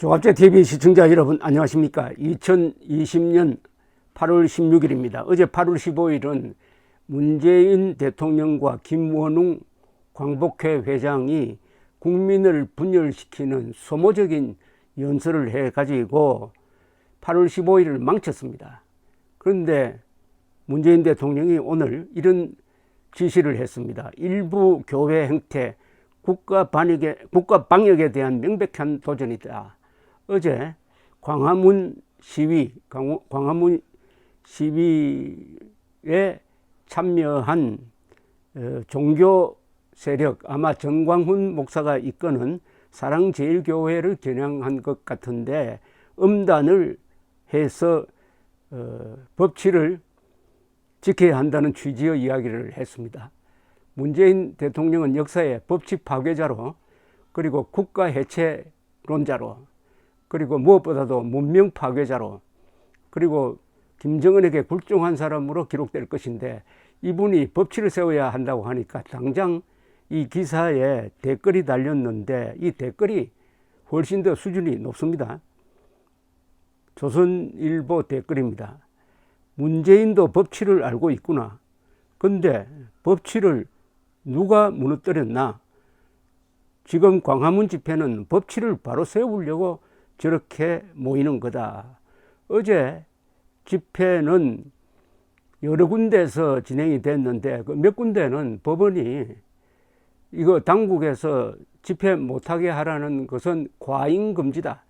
종합제TV 시청자 여러분 안녕하십니까. 2020년 8월 16일입니다. 어제 8월 15일은 문재인 대통령과 김원웅 광복회 회장이 국민을 분열시키는 소모적인 연설을 해가지고 8월 15일을 망쳤습니다. 그런데 문재인 대통령이 오늘 이런 지시를 했습니다. 일부 교회 행태, 국가 방역에 대한 명백한 도전이다. 어제 광화문 시위에 참여한 종교 세력, 아마 전광훈 목사가 이끄는 사랑제일교회를 겨냥한 것 같은데 음단을 해서 법치를 지켜야 한다는 취지의 이야기를 했습니다. 문재인 대통령은 역사의 법치 파괴자로, 그리고 국가 해체론자로, 그리고 무엇보다도 문명 파괴자로, 그리고 김정은에게 굴종한 사람으로 기록될 것인데, 이분이 법치를 세워야 한다고 하니까 당장 이 기사에 댓글이 달렸는데 이 댓글이 훨씬 더 수준이 높습니다. 조선일보 댓글입니다. 문재인도 법치를 알고 있구나. 근데 법치를 누가 무너뜨렸나? 지금 광화문 집회는 법치를 바로 세우려고 저렇게 모이는 거다. 어제 집회는 여러 군데에서 진행이 됐는데 몇 군데는 법원이 이거 당국에서 집회 못하게 하라는 것은 과잉 금지다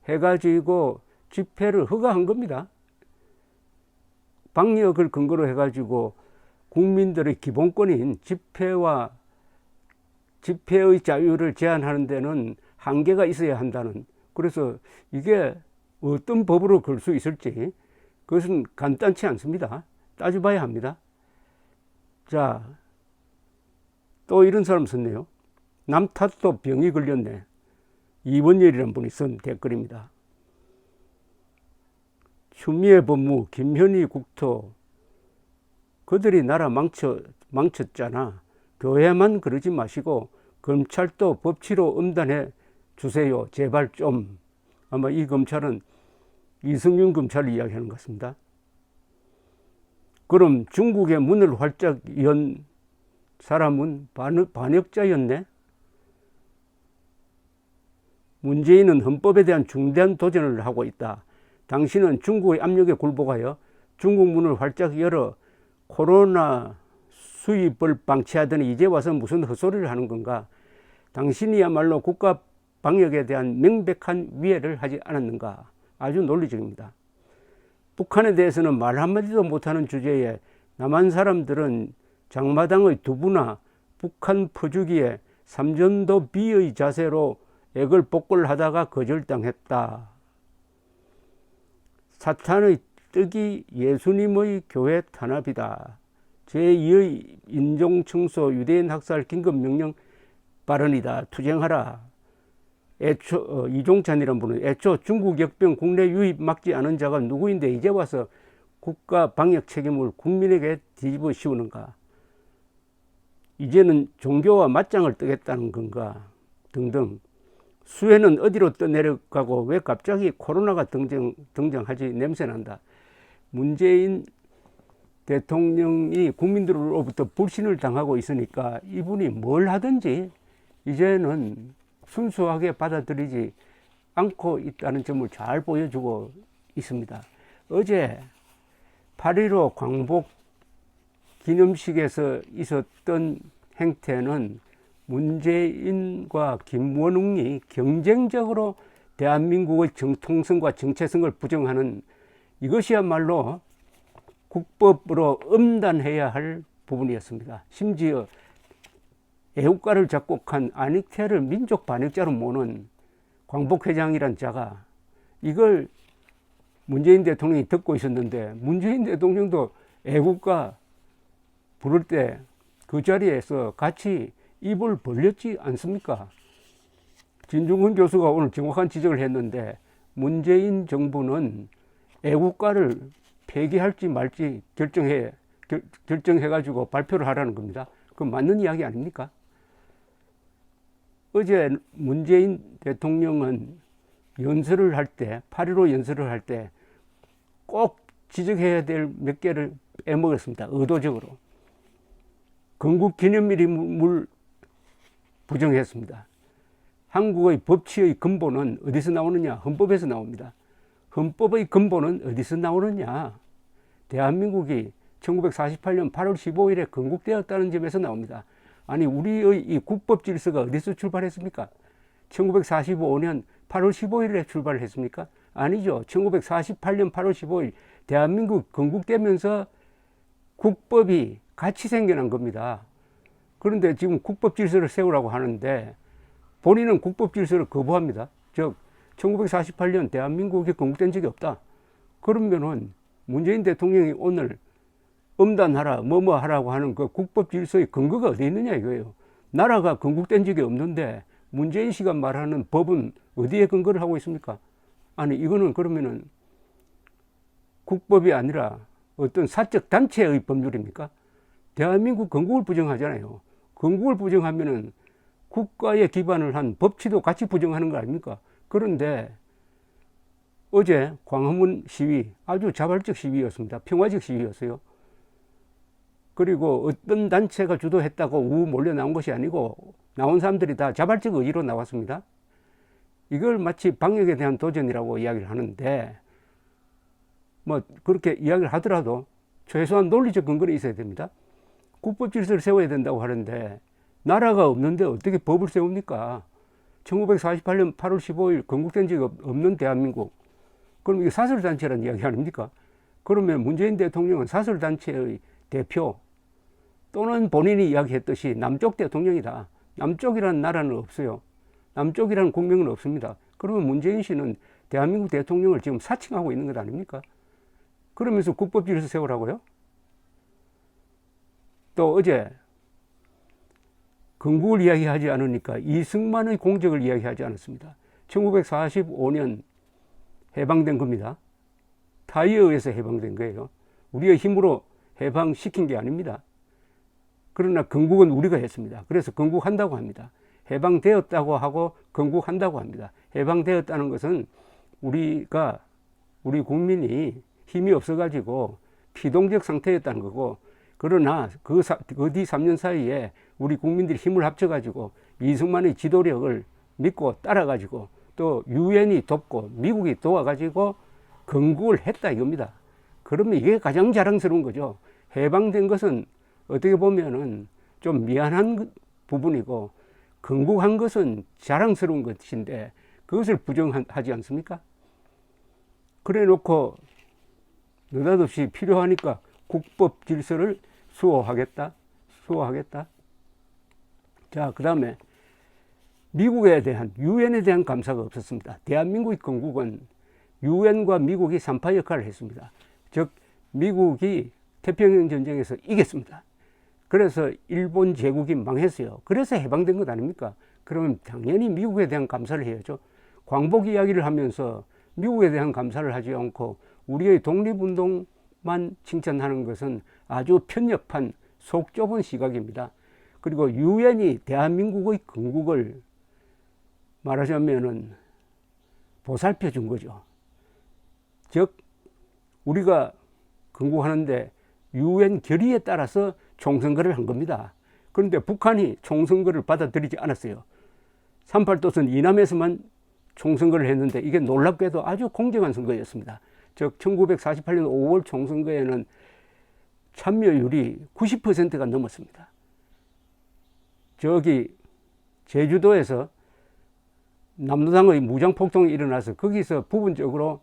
해가지고 집회를 허가한 겁니다. 방역을 근거로 해가지고 국민들의 기본권인 집회의 자유를 제한하는 데는 한계가 있어야 한다는, 그래서 이게 어떤 법으로 걸 수 있을지 그것은 간단치 않습니다. 따져봐야 합니다. 자, 또 이런 사람 썼네요. 남 탓도 병이 걸렸네. 이원열이라는 분이 쓴 댓글입니다. 추미애 법무, 김현희 국토, 그들이 나라 망쳤잖아. 교회만 그러지 마시고 검찰도 법치로 음단해 주세요. 제발 좀. 아마 이 검찰은 이승윤 검찰을 이야기하는 것 같습니다. 그럼 중국의 문을 활짝 연 사람은 반역자였네? 문재인은 헌법에 대한 중대한 도전을 하고 있다. 당신은 중국의 압력에 굴복하여 중국 문을 활짝 열어 코로나 수입을 방치하더니 이제 와서 무슨 헛소리를 하는 건가? 당신이야말로 국가 방역에 대한 명백한 위해를 하지 않았는가? 아주 논리적입니다. 북한에 대해서는 말 한마디도 못하는 주제에 남한 사람들은 장마당의 두부나 북한 퍼주기에 삼전도 비의 자세로 애걸복걸하다가 거절당했다. 사탄의 뜻이 예수님의 교회 탄압이다. 제2의 인종청소 유대인 학살 긴급명령 발언이다. 투쟁하라. 이종찬이라는 분은 애초 중국 역병 국내 유입 막지 않은 자가 누구인데 이제 와서 국가 방역 책임을 국민에게 뒤집어 씌우는가? 이제는 종교와 맞짱을 뜨겠다는 건가? 등등. 수해는 어디로 떠내려가고 왜 갑자기 코로나가 등장하지? 냄새난다. 문재인 대통령이 국민들로부터 불신을 당하고 있으니까 이분이 뭘 하든지 이제는 순수하게 받아들이지 않고 있다는 점을 잘 보여주고 있습니다. 어제 8.15 광복 기념식에서 있었던 행태는 문재인과 김원웅이 경쟁적으로 대한민국의 정통성과 정체성을 부정하는, 이것이야말로 국법으로 엄단해야 할 부분이었습니다. 심지어 애국가를 작곡한 안익태를 민족 반역자로 모는 광복회장이란 자가 이걸 문재인 대통령이 듣고 있었는데, 문재인 대통령도 애국가 부를 때 그 자리에서 같이 입을 벌렸지 않습니까? 진중훈 교수가 오늘 정확한 지적을 했는데, 문재인 정부는 애국가를 폐기할지 말지 결정해가지고 발표를 하라는 겁니다. 그건 맞는 이야기 아닙니까? 어제 문재인 대통령은 연설을 할 때, 8.15 연설을 할 때 꼭 지적해야 될 몇 개를 빼먹었습니다. 의도적으로. 건국기념일임을 부정했습니다. 한국의 법치의 근본은 어디서 나오느냐? 헌법에서 나옵니다. 헌법의 근본은 어디서 나오느냐? 대한민국이 1948년 8월 15일에 건국되었다는 점에서 나옵니다. 아니, 우리의 이 국법 질서가 어디서 출발했습니까? 1945년 8월 15일에 출발을 했습니까? 아니죠. 1948년 8월 15일 대한민국 건국되면서 국법이 같이 생겨난 겁니다. 그런데 지금 국법 질서를 세우라고 하는데 본인은 국법 질서를 거부합니다. 즉 1948년 대한민국이 건국된 적이 없다. 그러면은 문재인 대통령이 오늘 엄단하라 뭐뭐 하라고 하는 그 국법 질서의 근거가 어디 있느냐 이거예요. 나라가 건국된 적이 없는데 문재인 씨가 말하는 법은 어디에 근거를 하고 있습니까? 아니, 이거는 그러면은 국법이 아니라 어떤 사적 단체의 법률입니까? 대한민국 건국을 부정하잖아요. 건국을 부정하면은 국가에 기반을 한 법치도 같이 부정하는 거 아닙니까? 그런데 어제 광화문 시위 아주 자발적 시위였습니다. 평화적 시위였어요. 그리고 어떤 단체가 주도했다고 몰려 나온 것이 아니고 나온 사람들이 다 자발적 의지로 나왔습니다. 이걸 마치 방역에 대한 도전이라고 이야기를 하는데 뭐 그렇게 이야기를 하더라도 최소한 논리적 근거는 있어야 됩니다. 국법 질서를 세워야 된다고 하는데 나라가 없는데 어떻게 법을 세웁니까? 1948년 8월 15일 건국된 적이 없는 대한민국. 그럼 이게 사설단체라는 이야기 아닙니까? 그러면 문재인 대통령은 사설단체의 대표 또는 본인이 이야기했듯이 남쪽 대통령이다. 남쪽이라는 나라는 없어요. 남쪽이라는 국명은 없습니다. 그러면 문재인 씨는 대한민국 대통령을 지금 사칭하고 있는 것 아닙니까? 그러면서 국법 질서 세우라고요? 또 어제 건국을 이야기하지 않으니까 이승만의 공적을 이야기하지 않았습니다. 1945년 해방된 겁니다. 타이에 의해서 해방된 거예요. 우리의 힘으로 해방시킨 게 아닙니다. 그러나 건국은 우리가 했습니다. 그래서 건국한다고 합니다. 해방되었다고 하고 건국한다고 합니다. 해방되었다는 것은 우리 국민이 힘이 없어가지고 피동적 상태였다는 거고, 그러나 그 뒤 3년 사이에 우리 국민들이 힘을 합쳐가지고 이승만의 지도력을 믿고 따라가지고 또 유엔이 돕고 미국이 도와가지고 건국을 했다 이겁니다. 그러면 이게 가장 자랑스러운 거죠. 해방된 것은 어떻게 보면은 좀 미안한 부분이고 건국한 것은 자랑스러운 것인데 그것을 부정하지 않습니까? 그래 놓고 느닷없이 필요하니까 국법 질서를 수호하겠다. 자, 그 다음에 미국에 대한 유엔에 대한 감사가 없었습니다. 대한민국의 건국은 유엔과 미국이 3파 역할을 했습니다. 즉 미국이 태평양 전쟁에서 이겼습니다. 그래서 일본 제국이 망했어요. 그래서 해방된 것 아닙니까? 그러면 당연히 미국에 대한 감사를 해야죠. 광복 이야기를 하면서 미국에 대한 감사를 하지 않고 우리의 독립운동만 칭찬하는 것은 아주 편협한 속 좁은 시각입니다. 그리고 유엔이 대한민국의 건국을 말하자면은 보살펴 준 거죠. 즉 우리가 건국하는데 유엔 결의에 따라서 총선거를 한 겁니다. 그런데 북한이 총선거를 받아들이지 않았어요. 38도선 이남에서만 총선거를 했는데 이게 놀랍게도 아주 공정한 선거였습니다. 즉 1948년 5월 총선거에는 참여율이 90%가 넘었습니다. 저기 제주도에서 남로당의 무장폭동이 일어나서 거기서 부분적으로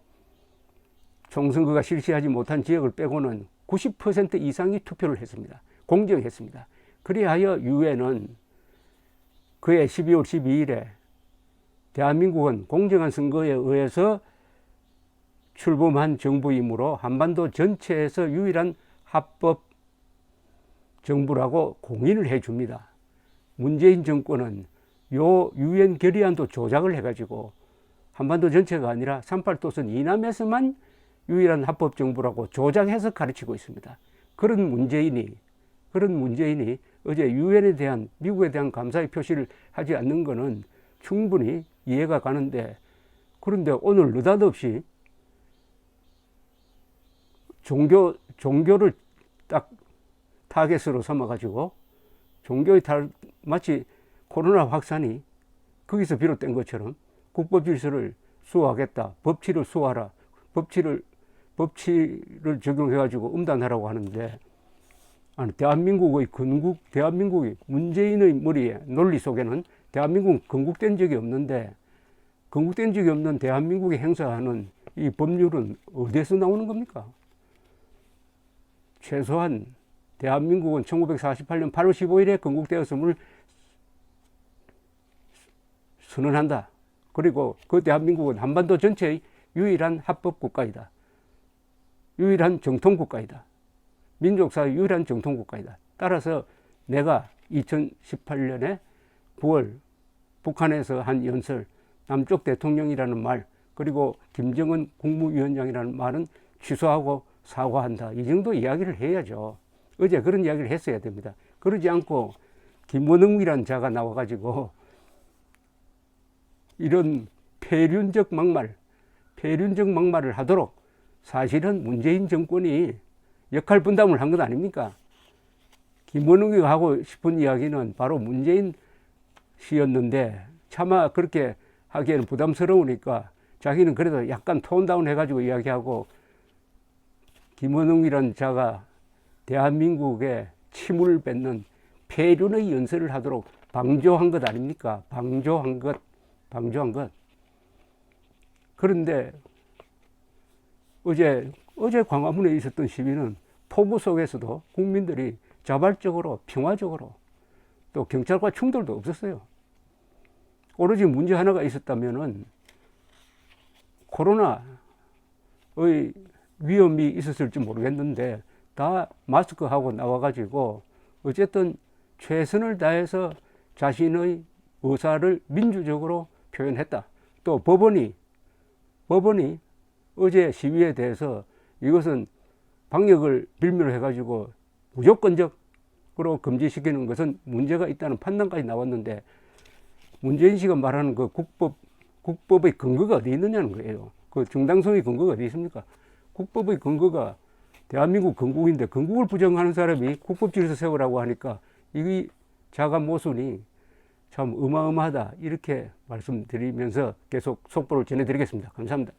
총선거가 실시하지 못한 지역을 빼고는 90% 이상이 투표를 했습니다. 공정했습니다. 그리하여 유엔은 그해 12월 12일에 대한민국은 공정한 선거에 의해서 출범한 정부이므로 한반도 전체에서 유일한 합법 정부라고 공인을 해줍니다. 문재인 정권은 요 유엔 결의안도 조작을 해가지고 한반도 전체가 아니라 38도선 이남에서만 유일한 합법 정부라고 조작해서 가르치고 있습니다. 그런 문재인이 어제 유엔에 대한 미국에 대한 감사의 표시를 하지 않는 것은 충분히 이해가 가는데 그런데 오늘 느닷없이 종교를 딱 타겟으로 삼아가지고 마치 코로나 확산이 거기서 비롯된 것처럼 국법 질서를 수호하겠다, 법치를 수호하라, 법치를 적용해가지고 음단하라고 하는데, 아니, 대한민국이 문재인의 머리에 논리 속에는 대한민국은 건국된 적이 없는데, 건국된 적이 없는 대한민국이 행사하는 이 법률은 어디에서 나오는 겁니까? 최소한 대한민국은 1948년 8월 15일에 건국되었음을 선언한다. 그리고 그 대한민국은 한반도 전체의 유일한 합법국가이다. 유일한 정통국가이다. 민족사의 유일한 정통국가이다. 따라서 내가 2018년에 9월 북한에서 한 연설, 남쪽 대통령이라는 말, 그리고 김정은 국무위원장이라는 말은 취소하고 사과한다. 이 정도 이야기를 해야죠. 어제 그런 이야기를 했어야 됩니다. 그러지 않고 김원웅이라는 자가 나와가지고 이런 폐륜적 막말을 하도록, 사실은 문재인 정권이 역할 분담을 한 것 아닙니까? 김원웅이 하고 싶은 이야기는 바로 문재인 씨였는데, 차마 그렇게 하기에는 부담스러우니까 자기는 그래도 약간 톤다운 해가지고 이야기하고, 김원웅이라는 자가 대한민국에 침을 뱉는 폐륜의 연설을 하도록 방조한 것 아닙니까? 방조한 것. 그런데 어제 광화문에 있었던 시위는 폭우 속에서도 국민들이 자발적으로, 평화적으로, 또 경찰과 충돌도 없었어요. 오로지 문제 하나가 있었다면은 코로나의 위험이 있었을지 모르겠는데, 다 마스크하고 나와가지고 어쨌든 최선을 다해서 자신의 의사를 민주적으로 표현했다. 또 법원이 어제 시위에 대해서 이것은 방역을 빌미로 해가지고 무조건적으로 금지시키는 것은 문제가 있다는 판단까지 나왔는데, 문재인 씨가 말하는 그 국법의 근거가 어디 있느냐는 거예요. 그 정당성의 근거가 어디 있습니까? 국법의 근거가 대한민국 건국인데, 건국을 부정하는 사람이 국법 질서 세우라고 하니까 이 자가 모순이 참 어마어마하다, 이렇게 말씀드리면서 계속 속보를 전해드리겠습니다. 감사합니다.